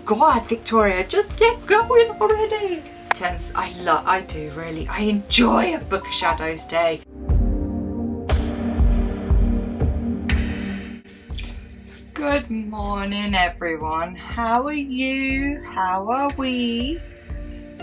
God, Victoria, just get going already. I enjoy a Book of Shadows day. Good morning, everyone. How are you? How are we?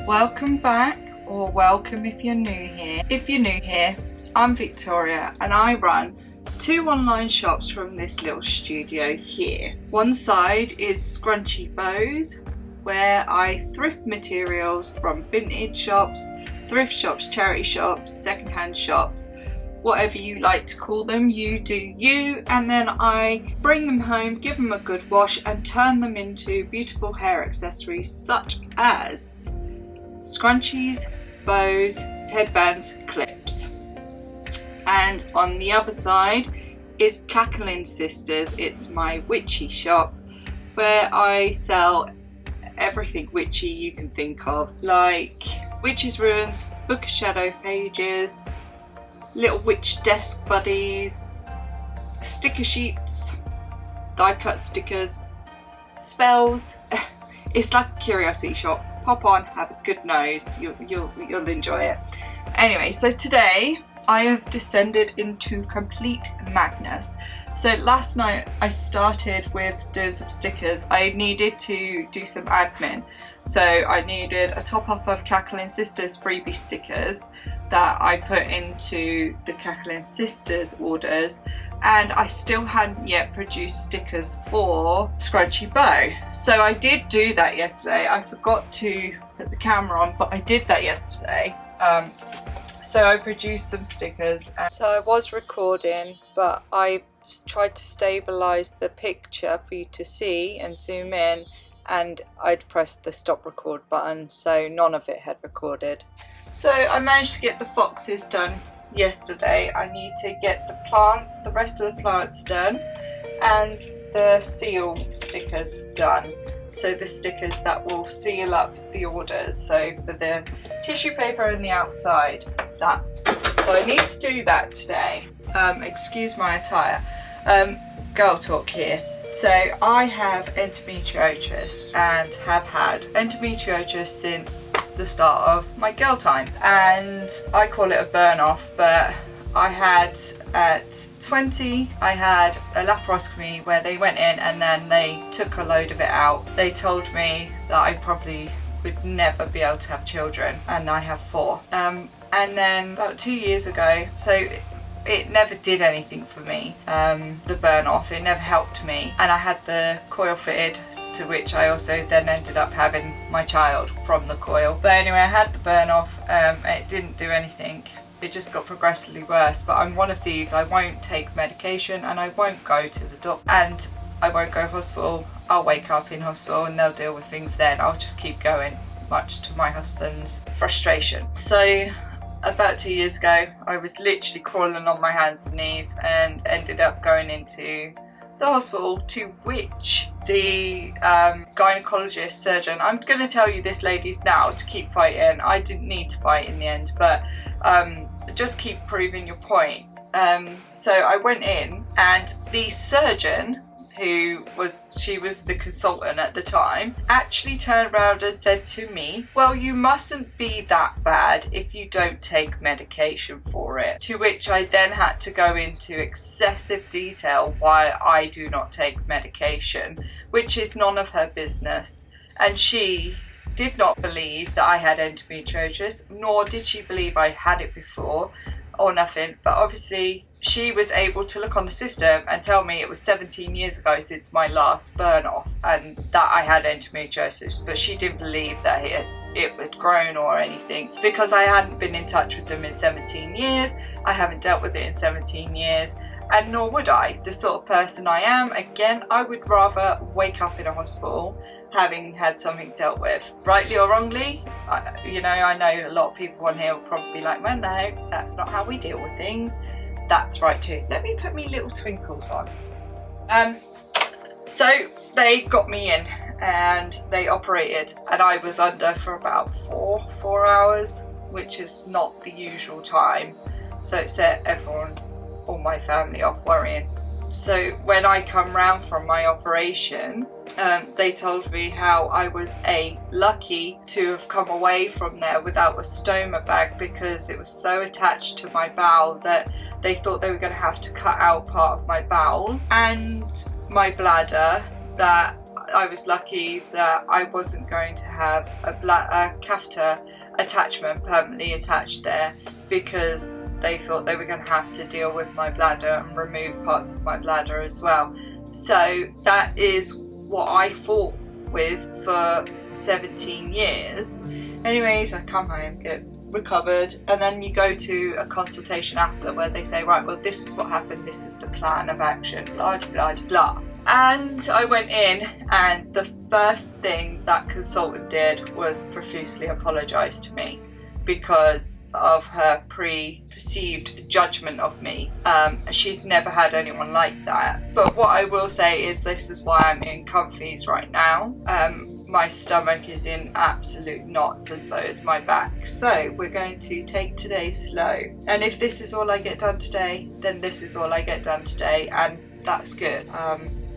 Welcome back, or welcome if you're new here. If you're new here, I'm Victoria and I run 2 online shops from this little studio here. One side is Scrunchies and Bows, where I thrift materials from vintage shops, thrift shops, charity shops, secondhand shops, whatever you like to call them, you do you, and then I bring them home, give them a good wash and turn them into beautiful hair accessories such as scrunchies, bows, headbands, clips. And on the other side is Kack-A-Ling Sisters. It's my witchy shop where I sell everything witchy you can think of, like witches' runes, Book of Shadow pages, little witch desk buddies, sticker sheets, die cut stickers, spells. It's like a curiosity shop. Pop on, have a good nose, you'll enjoy it. Anyway, so today I have descended into complete madness. So last night I started with doing some stickers. I needed to do some admin. So I needed a top up of Kack-A-Ling Sisters freebie stickers that I put into the Kack-A-Ling Sisters orders, and I still hadn't yet produced stickers for Scrunchies Bow. So I did do that yesterday. I forgot to put the camera on, but I did that yesterday. So I produced some stickers. So I was recording, but I tried to stabilize the picture for you to see and zoom in, and I'd pressed the stop record button, so none of it had recorded. So I managed to get the foxes done yesterday. I need to get the rest of the plants done, and the seal stickers done. So the stickers that will seal up the orders, so for the tissue paper and the outside. So I need to do that today. Excuse my attire. Girl talk here. So I have endometriosis and have had endometriosis since the start of my girl time, and I call it a burn off, but I had at 20 I had a laparoscopy where they went in and then they took a load of it out. They told me that I probably would never be able to have children, and I have 4. And then about 2 years ago, so it never did anything for me, the burn off, it never helped me, and I had the coil fitted, to which I also then ended up having my child from the coil. But anyway, I had the burn off, it didn't do anything, it just got progressively worse. But I'm one of these, I won't take medication and I won't go to the doctor and I won't go to hospital. I'll wake up in hospital and they'll deal with things then. I'll just keep going, much to my husband's frustration. So about 2 years ago, I was literally crawling on my hands and knees and ended up going into the hospital, to which the gynecologist surgeon, I'm going to tell you this ladies now to keep fighting. I didn't need to fight in the end, but just keep proving your point. So I went in, and the surgeon, she was the consultant at the time, actually turned around and said to me, well, you mustn't be that bad if you don't take medication for it. To which I then had to go into excessive detail why I do not take medication, which is none of her business. And she did not believe that I had endometriosis, nor did she believe I had it before or nothing. But obviously she was able to look on the system and tell me it was 17 years ago since my last burn off and that I had endometriosis, but she didn't believe that it had grown or anything, because I hadn't been in touch with them in 17 years. I haven't dealt with it in 17 years, and nor would I. The sort of person I am, again, I would rather wake up in a hospital having had something dealt with. Rightly or wrongly, I know a lot of people on here will probably be like, well, no, that's not how we deal with things. That's right too. Let me put me little twinkles on. So they got me in and they operated, and I was under for about four hours, which is not the usual time. So it set everyone, all my family, off worrying. So when I come round from my operation, they told me how I was lucky to have come away from there without a stoma bag, because it was so attached to my bowel that they thought they were going to have to cut out part of my bowel and my bladder, that I was lucky that I wasn't going to have a catheter attachment permanently attached there, because they thought they were going to have to deal with my bladder and remove parts of my bladder as well. So that is what I fought with for 17 years. Anyways, I come home, get recovered, and then you go to a consultation after where they say, right, well, this is what happened, this is the plan of action, blah blah blah. And I went in, and the first thing that consultant did was profusely apologise to me because of her perceived judgment of me. She'd never had anyone like that. But what I will say is, this is why I'm in comfies right now. My stomach is in absolute knots, and so is my back. So we're going to take today slow. And if this is all I get done today, then this is all I get done today, and that's good.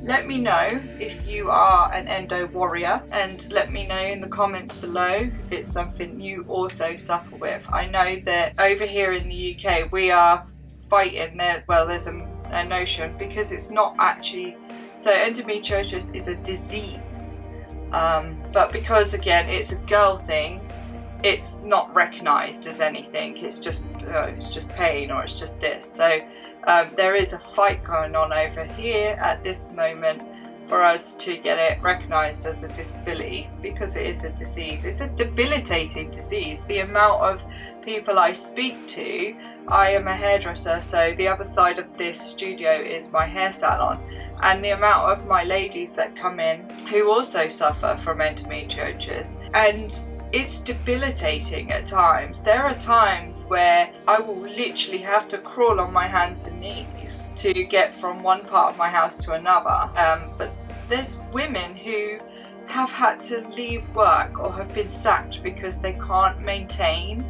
Let me know if you are an endo warrior, and let me know in the comments below if it's something you also suffer with. I know that over here in the UK we are fighting there. Well, there's a notion, because it's not actually, so endometriosis is a disease, but because again it's a girl thing, it's not recognised as anything. It's just pain, or it's just this. So there is a fight going on over here at this moment for us to get it recognised as a disability, because it is a disease. It's a debilitating disease. The amount of people I speak to, I am a hairdresser, so the other side of this studio is my hair salon, and the amount of my ladies that come in who also suffer from endometriosis, and it's debilitating at times. There are times where I will literally have to crawl on my hands and knees to get from one part of my house to another. But there's women who have had to leave work or have been sacked because they can't maintain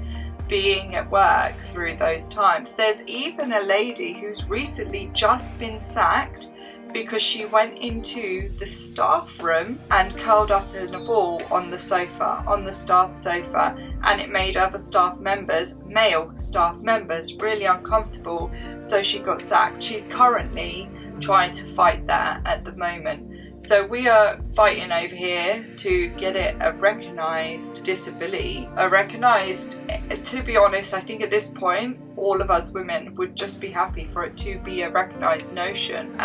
being at work through those times. There's even a lady who's recently just been sacked because she went into the staff room and curled up in a ball on the sofa, on the staff sofa, and it made other staff members, male staff members, really uncomfortable, so she got sacked. She's currently trying to fight that at the moment. So we are fighting over here to get it a recognised disability, to be honest, I think at this point all of us women would just be happy for it to be a recognised notion.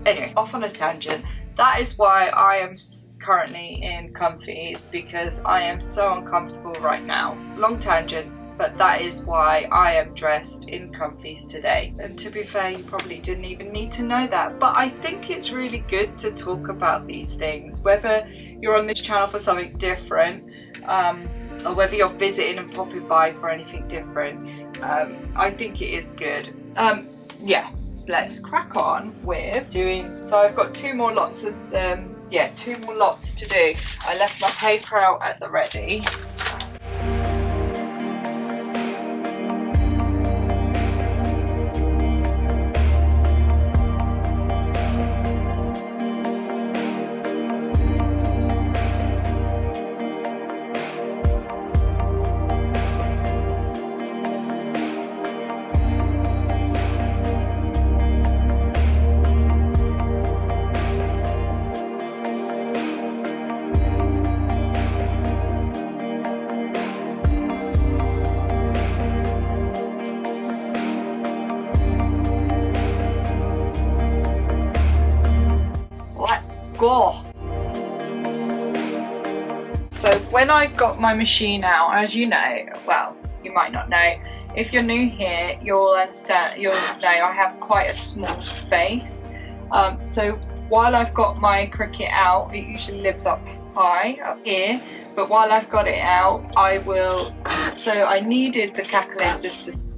Anyway, off on a tangent. That is why I am currently in comfies, because I am so uncomfortable right now. Long tangent. But that is why I am dressed in comfies today. And to be fair, you probably didn't even need to know that. But I think it's really good to talk about these things, whether you're on this channel for something different, or whether you're visiting and popping by for anything different. I think it is good. Yeah, let's crack on with doing, so I've got two more lots of, two more lots to do. I left my paper out at the ready. Go. So when I got my machine out, as you know, well, you might not know, if you're new here, you'll know I have quite a small space. So while I've got my Cricut out, it usually lives up high up here, but while I've got it out, I needed the Kack-A-Ling Sisters,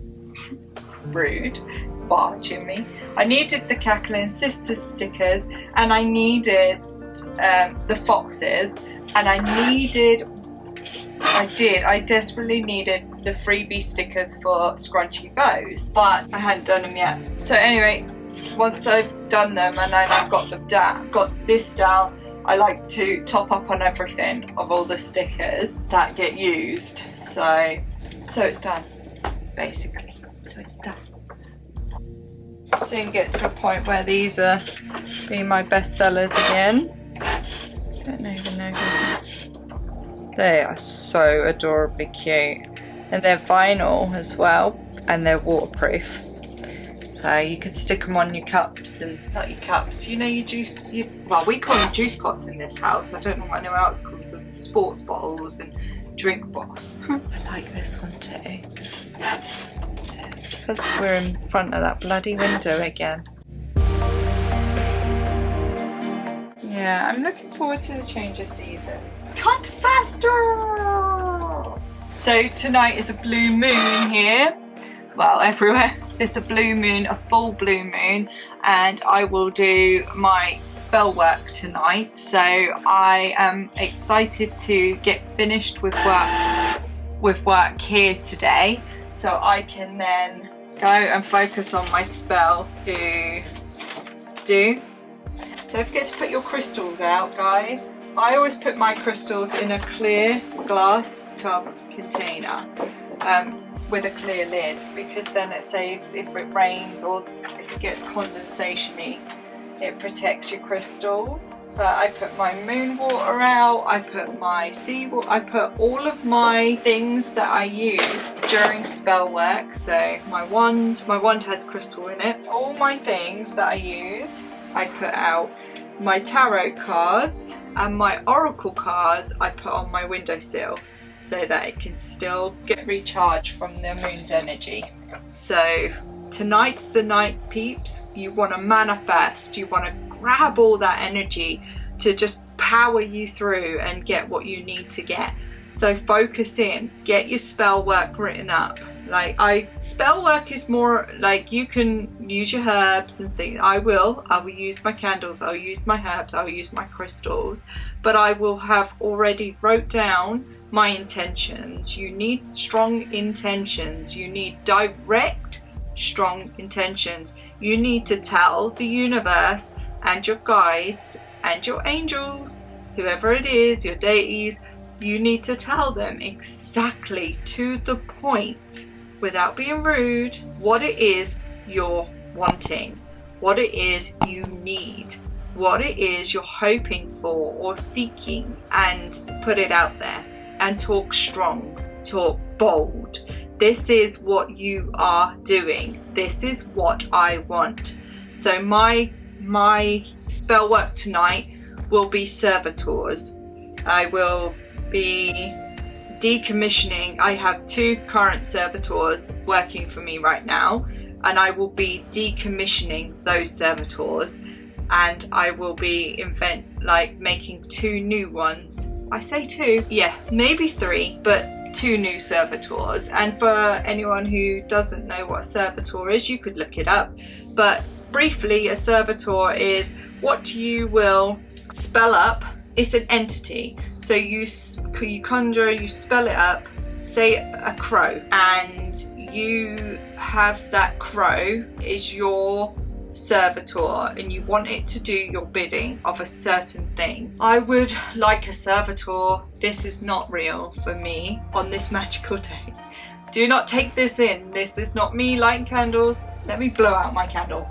rude, barging me. I needed the Kack-A-Ling Sisters stickers, and I needed the foxes, and I desperately needed the freebie stickers for Scrunchies and Bows, but I hadn't done them yet. So anyway, once I've done them and I've got them down, got this down, I like to top up on everything of all the stickers that get used. So it's done, basically. So it's done. Soon get to a point where these are being my best sellers again. Don't even know who. They are so adorably cute. And they're vinyl as well. And they're waterproof. So you could stick them on your cups and not your cups. You know, your juice. Well, we call them juice pots in this house. I don't know what anyone else calls them. Sports bottles and drink bottles. I like this one too. It's because we're in front of that bloody window again. Yeah, I'm looking forward to the change of season. Can't faster! So tonight is a blue moon here. Well, everywhere. It's a blue moon, a full blue moon, and I will do my spell work tonight. So I am excited to get finished with work here today, so I can then go and focus on my spell to do. Don't forget to put your crystals out, guys. I always put my crystals in a clear glass tub container with a clear lid, because then it saves if it rains or if it gets condensation-y, it protects your crystals. But I put my moon water out, I put my sea water, I put all of my things that I use during spell work. So my wand has crystal in it. All my things that I use, I put out. My tarot cards and my oracle cards I put on my windowsill, so that it can still get recharged from the moon's energy. So tonight's the night, peeps. You want to manifest, you want to grab all that energy to just power you through and get what you need to get. So focus in, get your spell work written up. Spell work is more like you can use your herbs and things. I will use my candles, I'll use my herbs, I'll use my crystals, but I will have already wrote down my intentions. You need strong intentions. You need direct, strong intentions. You need to tell the universe and your guides and your angels, whoever it is, your deities, you need to tell them exactly to the point, without being rude, what it is you're wanting, what it is you need, what it is you're hoping for or seeking, and put it out there. And talk strong, talk bold. This is what you are doing. This is what I want. So my spell work tonight will be servitors. I will be decommissioning. I have 2 current servitors working for me right now, and I will be decommissioning those servitors, and I will be making 2 new ones. I say 2, yeah, maybe 3, but 2 new servitors. And for anyone who doesn't know what a servitor is, you could look it up. But briefly, a servitor is what you will spell up. It's an entity. So you conjure, you spell it up, say a crow, and you have that crow is your servitor, and you want it to do your bidding of a certain thing. I would like a servitor. This is not real for me on this magical day. Do not take this in. This is not me lighting candles. Let me blow out my candle.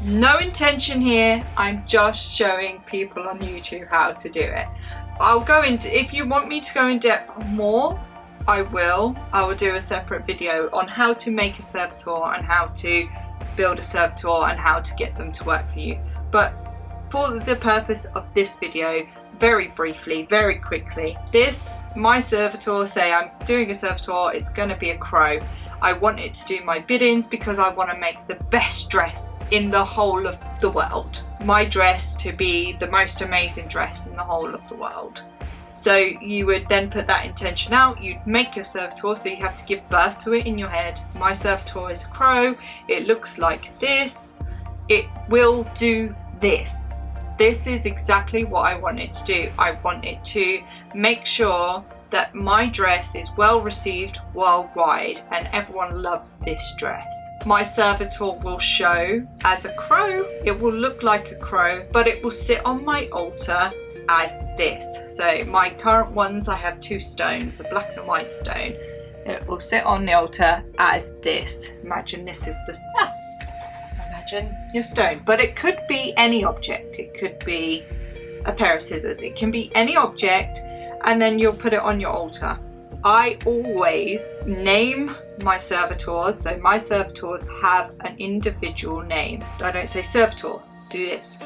No intention here. I'm just showing people on YouTube how to do it. I'll go into, if you want me to go in depth more, I will do a separate video on how to make a servitor and how to build a servitor and how to get them to work for you. But for the purpose of this video, very briefly, very quickly, my servitor, say I'm doing a servitor, it's going to be a crow. I want it to do my biddings because I want to make the best dress in the whole of the world. My dress to be the most amazing dress in the whole of the world. So you would then put that intention out, you'd make your servitor, so you have to give birth to it in your head. My servitor is a crow, it looks like this, it will do this. This is exactly what I want it to do. I want it to make sure that my dress is well received worldwide and everyone loves this dress. My servitor will show as a crow, it will look like a crow, but it will sit on my altar as this. So my current ones, I have 2 stones, a black and a white stone. It will sit on the altar as this. Imagine this is the imagine your stone, but it could be any object. It could be a pair of scissors, it can be any object, and then you'll put it on your altar. I always name my servitors, so my servitors have an individual name. I don't say servitor, do this.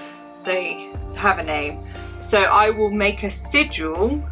They have a name. So I will make a sigil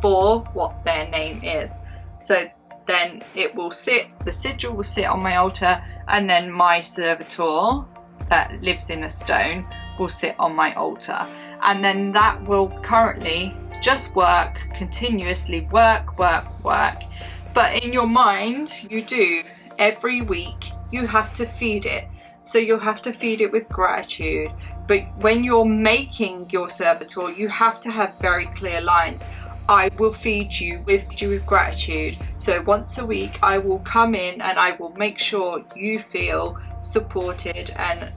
for what their name is. So then it will sit, the sigil will sit on my altar, and then my servitor that lives in a stone will sit on my altar. And then that will currently just work, continuously work. But in your mind, you do, every week, you have to feed it. So you'll have to feed it with gratitude. But when you're making your servitor, you have to have very clear lines. I will feed you with gratitude. So once a week I will come in and I will make sure you feel supported and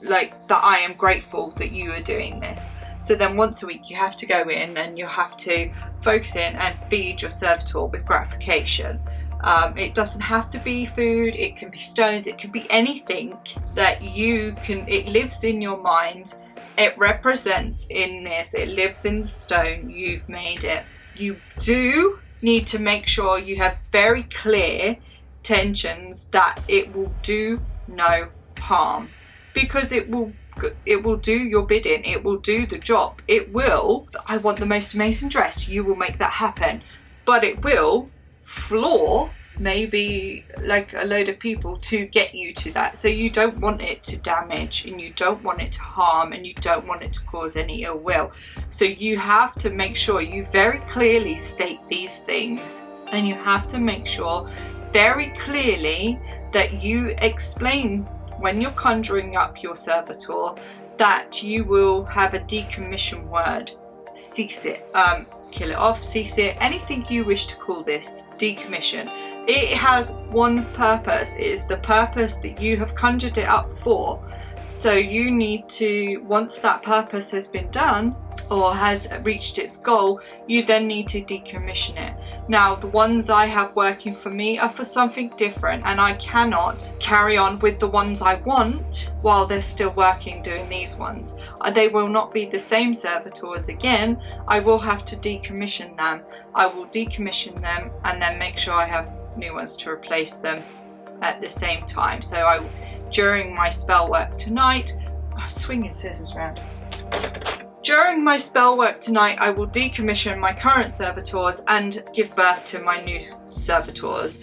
like that I am grateful that you are doing this. So then once a week you have to go in and you have to focus in and feed your servitor with gratification. It doesn't have to be food, it can be stones, it can be anything that you can, it lives in your mind, it represents in this, it lives in the stone, you've made it. You do need to make sure you have very clear intentions that it will do no harm, because it will do your bidding, it will do the job. It will, I want the most amazing dress, you will make that happen, but it will floor maybe like a load of people to get you to that. So you don't want it to damage, and you don't want it to harm, and you don't want it to cause any ill will. So you have to make sure you very clearly state these things, and you have to make sure very clearly that you explain when you're conjuring up your servitor that you will have a decommission word. Cease it, kill it off, cease it, anything you wish to call this, decommission. It has one purpose, it is the purpose that you have conjured it up for. So you need to, once that purpose has been done or has reached its goal, you then need to decommission it. Now the ones I have working for me are for something different, and I cannot carry on with the ones I want while they're still working doing these ones. They will not be the same servitors again. I will have to decommission them. I will decommission them and then make sure I have new ones to replace them at the same time. So during my spell work tonight, I'm swinging scissors around. During my spell work tonight, I will decommission my current servitors and give birth to my new servitors.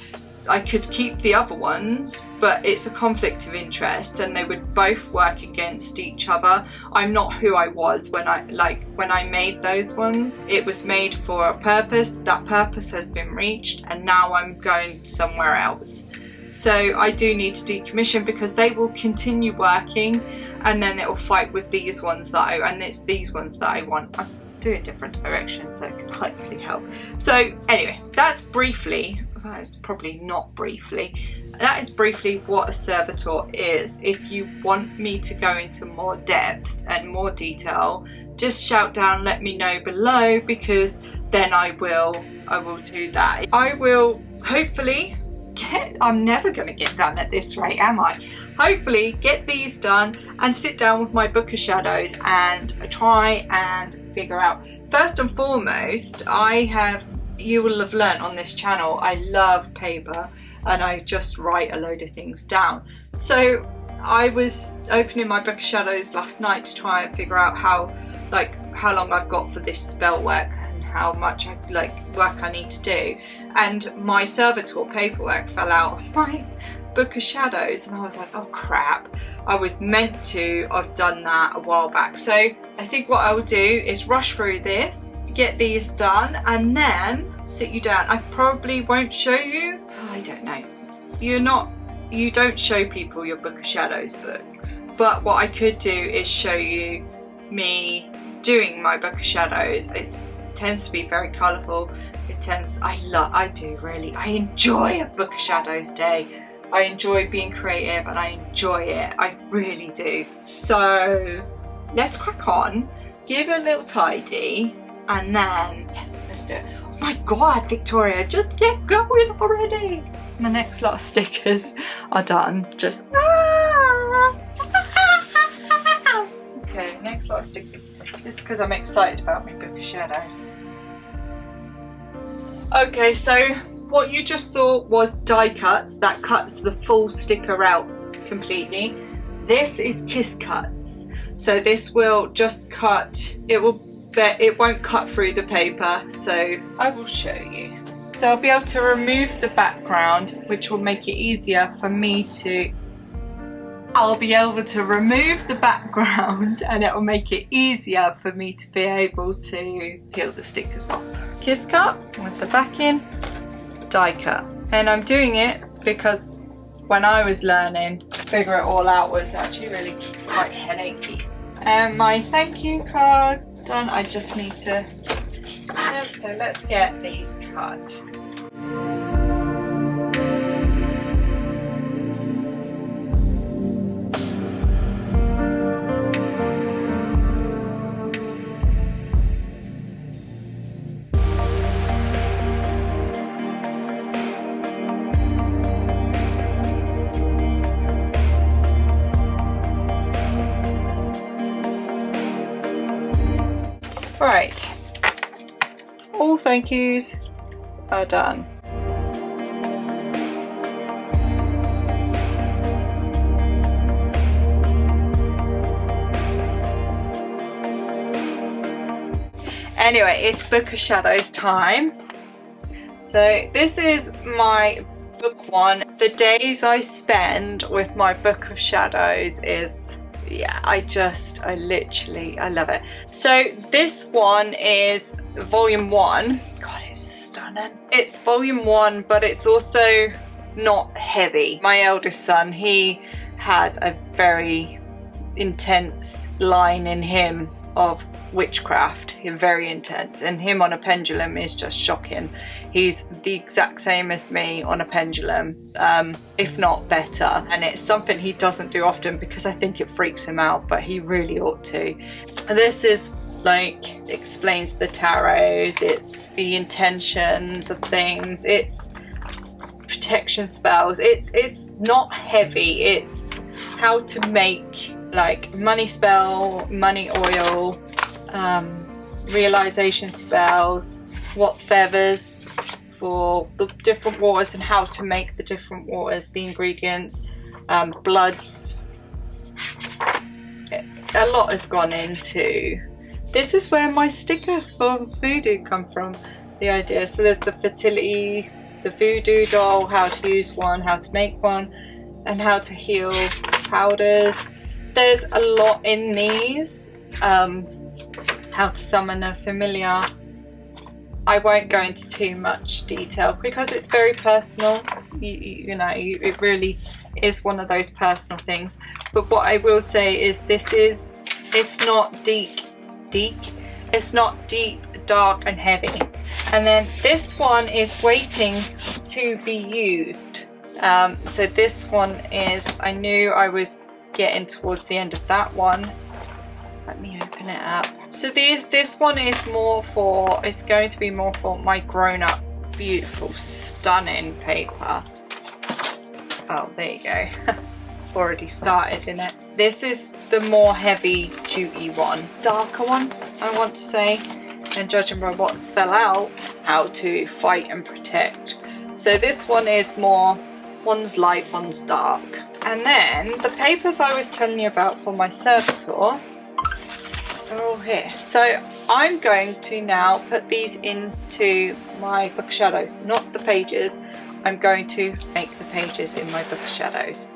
I could keep the other ones, but it's a conflict of interest and they would both work against each other. I'm not who I was when I made those ones. It was made for a purpose. That purpose has been reached, and now I'm going somewhere else. So I do need to decommission because they will continue working, and then it will fight with these ones and it's these ones that I want. I'm doing different directions so it can hopefully help. So anyway, that's briefly, probably not briefly, that is briefly what a servitor is. If you want me to go into more depth and more detail, just shout down, let me know below, because then I will do that. I will hopefully I'm never going to get done at this rate, am I? Hopefully get these done and sit down with my book of shadows and try and figure out. First and foremost, you will have learnt on this channel, I love paper and I just write a load of things down. So I was opening my book of shadows last night to try and figure out how long I've got for this spell work, how much work I need to do, and my servitor paperwork fell out of my book of shadows, and I was like, oh crap, I was meant to have done that a while back. So I think what I will do is rush through this, get these done, and then sit you down. I probably won't show you, I don't know, you don't show people your book of shadows books, but what I could do is show you me doing my book of shadows. It tends to be very colourful. I enjoy a book of shadows day. I enjoy being creative and I enjoy it. I really do. So let's crack on. give it a little tidy, and then let's do it. Oh my god, Victoria, just get going already. The next lot of stickers are done. Just okay, next lot of stickers. This is because I'm excited about my book of shadows. Okay, so what you just saw was die cuts. That cuts the full sticker out completely. This is kiss cuts. So this will just cut, it won't cut through the paper, so I will show you. So I'll be able to remove the background, which will make it easier for me to, I'll be able to remove the background and it will make it easier for me to be able to peel the stickers off. Kiss cut with the backing, die cut. And I'm doing it because when I was learning, figure it all out was actually really quite headachy. And my thank you card done. I just need to, so let's get these cut. Right, all thank yous are done. Anyway, it's Book of Shadows time. So this is my book one. The days I spend with my Book of Shadows is, yeah, I love it. So this one is volume 1. God, it's stunning. It's volume 1, but it's also not heavy. My eldest son, he has a very intense line in him of witchcraft, very intense, and him on a pendulum is just shocking. He's the exact same as me on a pendulum, if not better, and it's something he doesn't do often because I think it freaks him out, but he really ought to. This is like explains the tarots, it's the intentions of things, it's protection spells, it's not heavy, it's how to make like money spell, money oil, realization spells, what feathers for the different waters and how to make the different waters, the ingredients, bloods. A lot has gone into. This is where my sticker for voodoo come from, the idea. So there's the fertility, the voodoo doll, how to use one, how to make one, and how to heal powders. There's a lot in these. How to summon a familiar. I won't go into too much detail because it's very personal. It really is one of those personal things. But what I will say is it's not deep, it's not deep, dark and heavy. And then this one is waiting to be used. So this one is, I knew I was getting towards the end of that one. Let me open it up. So this one is more for, it's going to be more for my grown-up, beautiful, stunning paper. Oh, there you go. Already started in it. This is the more heavy duty one, darker one, I want to say. And judging by what's fell out, how to fight and protect. So this one is more, one's light, one's dark. And then the papers I was telling you about for my servitor, they're all here. So I'm going to now put these into my Book of Shadows, not the pages. I'm going to make the pages in my Book of Shadows.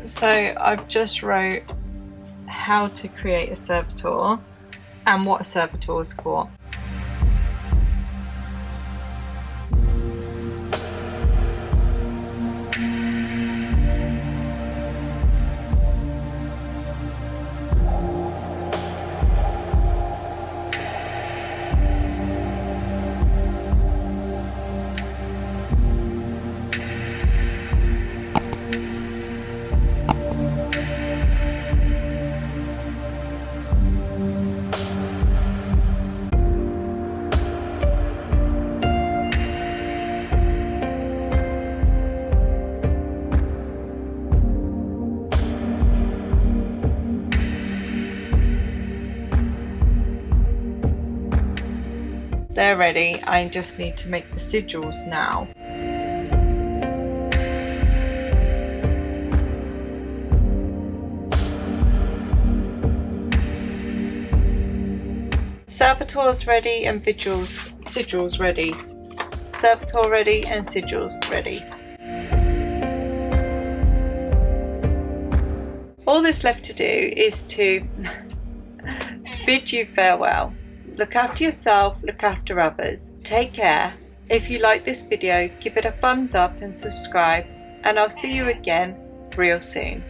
So I've just wrote how to create a servitor and what a servitor is for. They're ready. I just need to make the sigils now. Servitor's ready and sigils ready. Servitor ready and sigils ready. All that's left to do is to bid you farewell. Look after yourself, look after others. Take care. If you like this video, give it a thumbs up and subscribe, and I'll see you again real soon.